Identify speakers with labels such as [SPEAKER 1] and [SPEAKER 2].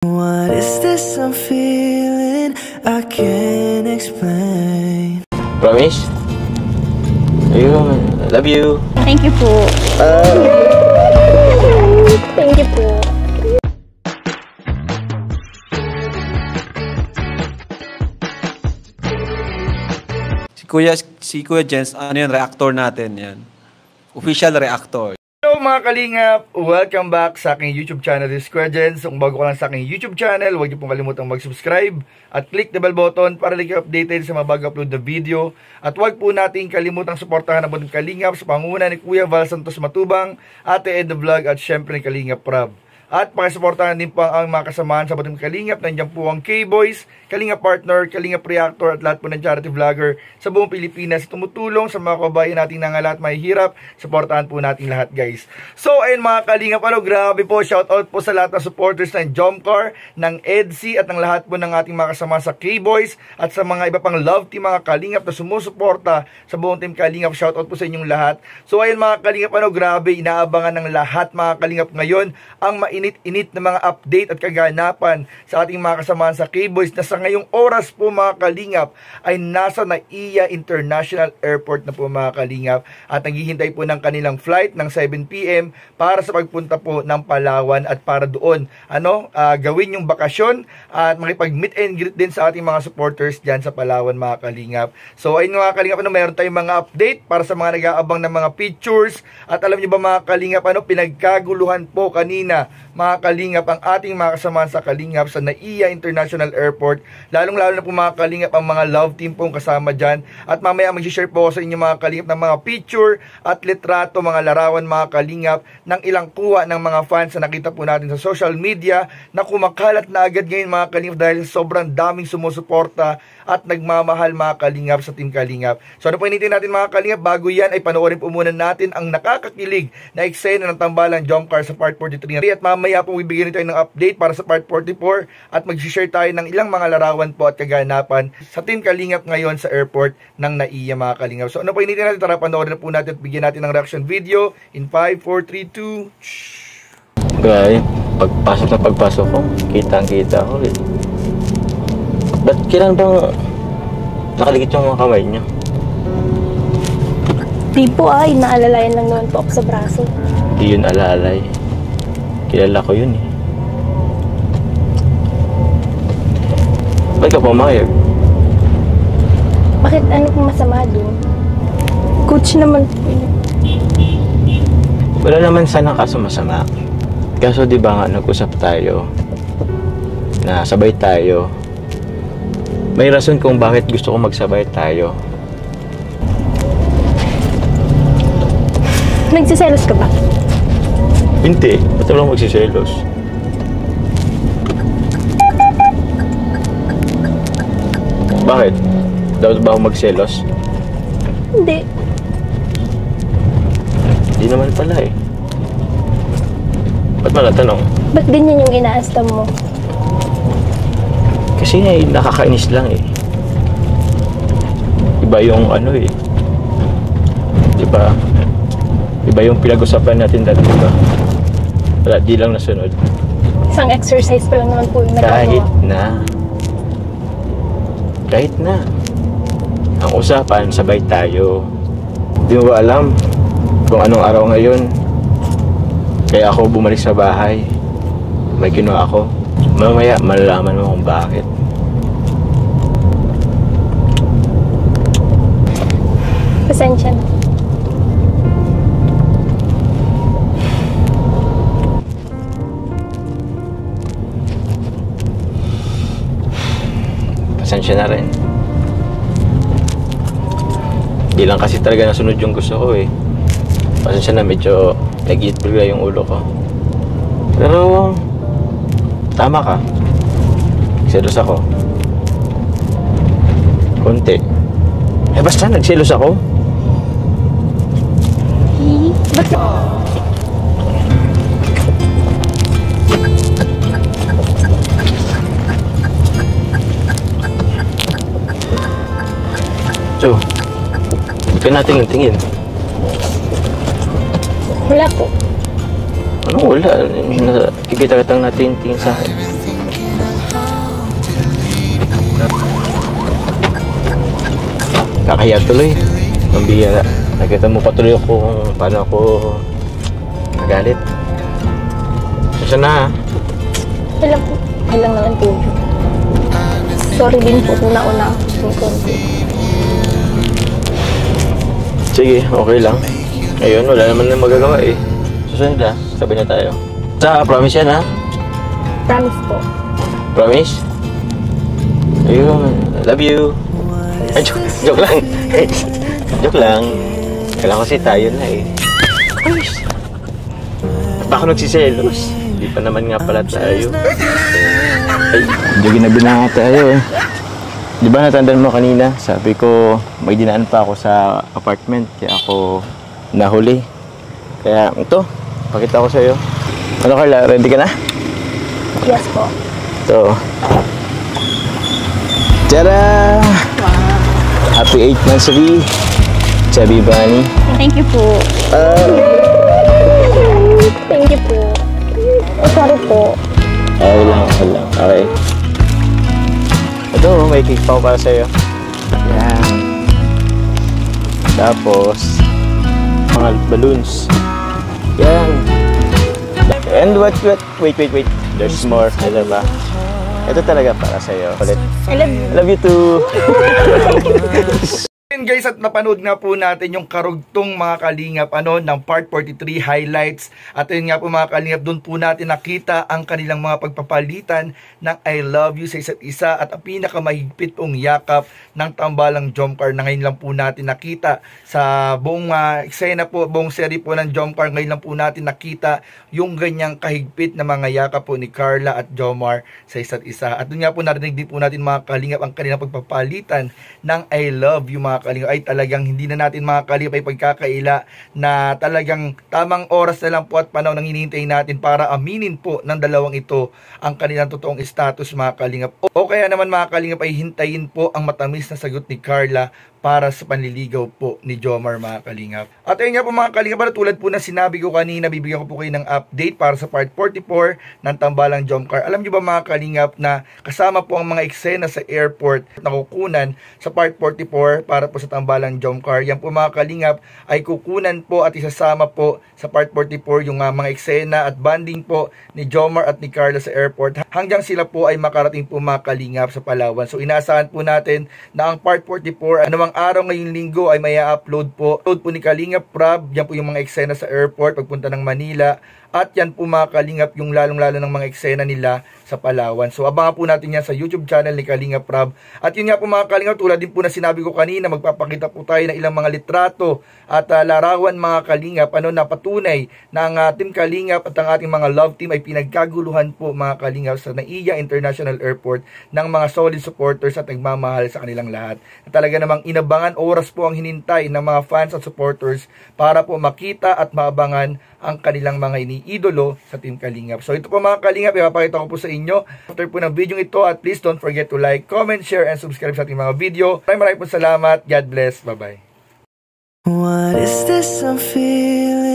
[SPEAKER 1] What is this I'm feeling? I can't explain.
[SPEAKER 2] Promise? Ayun, love you.
[SPEAKER 3] Thank you po. Thank you po.
[SPEAKER 4] Si Kuya Jens, ano yun, reactor natin yan. Official reactor.
[SPEAKER 5] Hello mga kalingap! Welcome back sa aking YouTube channel, this is Kuya Jens. Kung bago ka lang sa aking YouTube channel, huwag niyo pong kalimutang mag-subscribe at click the bell button para lagi updated sa mga bago-upload na video. At huwag po natin kalimutang suportahan ang buong kalingap sa pangunguna ni Kuya Val Santos Matubang, Ate Ed the Vlog at syempre ni Kalingap Prab. At pakisuportahan din po ang mga kasamahan sa Batang Kalingap. Nandiyan po ang K-Boys, Kalingap Partner, Kalingap Reactor at lahat po ng charity vlogger sa buong Pilipinas. Tumutulong sa mga kabayan natin na nga lahat mahihirap. Suportahan po natin lahat, guys. So, ayun mga Kalingap, grabe po. Shoutout po sa lahat ng supporters ng Jomcar, ng EDC at ng lahat po ng ating mga kasama sa K-Boys at sa mga iba pang love team mga Kalingap na sumusuporta sa buong team Kalingap. Shoutout po sa inyong lahat. So, ayun mga Kalingap, grabe. Inaabangan ng lahat mga Kalingap ngayon ang init na mga update at kaganapan sa ating mga kasamahan sa K-Boys na sa ngayong oras po mga Kalingap ay nasa NAIA International Airport na po mga Kalingap at naghihintay po ng kanilang flight ng 7 PM para sa pagpunta po ng Palawan at para doon gawin yung bakasyon at makipag-meet and greet din sa ating mga supporters dyan sa Palawan mga Kalingap. So ayun mga Kalingap, meron tayong mga update para sa mga nag-aabang ng mga pictures at alam niyo ba mga Kalingap, pinagkaguluhan po kanina mga Kalingap ang ating mga kasamahan sa Kalingap sa NAIA International Airport, lalong-lalo na po mga Kalingap ang mga love team pong kasama dyan. At mamaya mag-share po sa inyo mga Kalingap ng mga picture at litrato, mga larawan mga Kalingap ng ilang kuha ng mga fans na nakita po natin sa social media na kumakalat na agad ngayon mga Kalingap dahil sobrang daming sumusuporta at nagmamahal mga Kalingap sa Team Kalingap. So ano po initin natin mga Kalingap, bago yan ay panoorin po muna natin ang nakakakilig na eksena ng tambalang Jomcar sa part 43 at mamaya po bibigyan tayo ng update para sa part 44 at mag-share tayo ng ilang mga larawan po at kaganapan sa Team Kalingap ngayon sa airport ng NAIA mga Kalingap. So ano po initin natin, tara panoorin na po natin at bigyan natin ng reaction video in 5, 4, 3, 2
[SPEAKER 2] Guys, pagpasok ko, kitang-kita ko eh. Ba't kailan bang nakaligit yung mga kamay niyo?
[SPEAKER 3] Di po naalalayan lang naman po ako sa braso.
[SPEAKER 2] Di yun alalay. Kilala ko yun eh. Ba't ka pumayag?
[SPEAKER 3] Bakit ano pong masama doon? Coach naman po yun.
[SPEAKER 2] Wala naman sana kaso masama. Kaso di ba nga nag-usap tayo na sabay tayo. May rason kung bakit gusto ko magsabay tayo.
[SPEAKER 3] Nagsiselos ka ba?
[SPEAKER 2] Hindi. Ba't lang magsiselos? Bakit? Dapat ba ako magselos?
[SPEAKER 3] Hindi.
[SPEAKER 2] Hindi naman pala eh. Ba't ba natanong?
[SPEAKER 3] Ba't ganyan yung inaasta mo?
[SPEAKER 2] Kasi nakakainis lang eh. Iba yung Diba? Iba yung pinag-usapan natin dati, diba? Wala, di lang nasunod.
[SPEAKER 3] Isang exercise pa lang naman po yung nagagawa.
[SPEAKER 2] Kahit na. Ang usapan, sabay tayo. Di mo ba alam kung anong araw ngayon? Kaya ako bumalik sa bahay. May ginawa ako. Mamaya, malalaman mo kung bakit.
[SPEAKER 3] Pasensya na.
[SPEAKER 2] Pasensya na rin. Di lang kasi talaga nasunod yung gusto ko eh. Pasensya na, medyo nag-iit bigla yung ulo ko. Pero tama ka. Nagselos ako. Konti. Basta nagselos ako.
[SPEAKER 3] Ba't?
[SPEAKER 2] So, huwag ka natin tingin.
[SPEAKER 3] Wala po.
[SPEAKER 2] Anong wala? Kikita-kitang natin tingin sa akin. Kakahiya tuloy. Ang bihira. Nakita mo pa tuloy ako kung paano ako nagalit. Kasi na.
[SPEAKER 3] Kailang naman po. Sorry din po kung nauna ako ng konti.
[SPEAKER 2] Sige, okay lang. Ayun, wala naman na magagawa eh. Susunod na, sabi na tayo. Sa promise yan ha?
[SPEAKER 3] Promise po.
[SPEAKER 2] Promise? Ayun, love you. Ay, joke lang. Joke lang. Kailangan kasi tayo na eh. Ayos. Ba't ba ako nagsiselos? Hindi pa naman nga pala tayo. Ay, ginabi na nga tayo eh. Di ba natandaan mo kanina? Sabi ko, may dinaan pa ako sa apartment. Kaya ako nahuli. Kaya ito, pakita ko sa'yo. Ano Carla, ready ka na?
[SPEAKER 3] Yes po.
[SPEAKER 2] Ito. Tara! Happy 8th monthsary, Chubby Bunny.
[SPEAKER 3] Thank you po. Thank you po. Oh, sorry po.
[SPEAKER 2] Okay lang. Okay. Ito, may cake pa ako para sa'yo. Yan. Tapos, mga balloons. Yan. And wait. There's more. Ito ba? Ito talaga para sa'yo. Ulit.
[SPEAKER 3] I love you.
[SPEAKER 2] I love you too.
[SPEAKER 5] And guys, at napanood nga po natin yung karugtong mga kalingap ng part 43 highlights. At yun nga po mga kalingap, doon po natin nakita ang kanilang mga pagpapalitan ng I love you sa isa't isa at ang pinakamahigpit pong yakap ng tambalang Jomcar na ngayon lang po natin nakita sa buong eksena po, buong serie po ng Jomcar. Ngayon lang po natin nakita yung ganyang kahigpit na mga yakap po ni Carla at Jomar sa isa't isa. At doon nga po narinig din po natin mga kalingap ang kanilang pagpapalitan ng I love you mga kalingap. Ay talagang hindi na natin mga kalingap ay pagkakaila na talagang tamang oras na lang po at panahon ang hinihintay natin para aminin po ng dalawang ito ang kanilang totoong status mga kalingap. O kaya naman mga kalingap ay hintayin po ang matamis na sagot ni Carla para sa panliligaw po ni Jomar mga kalingap. At ayun nga po mga kalingap, tulad po na sinabi ko kanina, bibigyan ko po kayo ng update para sa part 44 ng tambalang Jomcar. Alam nyo ba mga kalingap na kasama po ang mga eksena sa airport na kukunan sa part 44 para po sa tambalang Jomcar. Yan po mga kalingap ay kukunan po at isasama po sa part 44 yung mga eksena at banding po ni Jomar at ni Carla sa airport hanggang sila po ay makarating po mga kalingap sa Palawan. So inaasahan po natin na ang part 44 anumang araw ngayong linggo ay may upload po ni Kalingap Prab. Yan po yung mga eksena sa airport pagpunta ng Manila. At yan po mga kalingap yung lalong-lalo ng mga eksena nila sa Palawan. So abangan po natin yan sa YouTube channel ni Kalingap Prab. At yun nga po mga kalingap, tulad din po na sinabi ko kanina, magpapakita po tayo ng ilang mga litrato at larawan mga kalingap na patunay na ang Team Kalingap at ang ating mga love team ay pinagkaguluhan po mga kalingap sa NAIA International Airport ng mga solid supporters at nagmamahal sa kanilang lahat. At talaga namang inabangan oras po ang hinintay ng mga fans at supporters para po makita at maabangan ang kanilang mga iniidolo sa Team Kalingap. So ito po mga kalingap, ipapakita ko po sa inyo after po ng video ito at please don't forget to like, comment, share, and subscribe sa ating mga video. Maraming po salamat. God bless. Bye-bye.
[SPEAKER 1] What is this I'm feeling?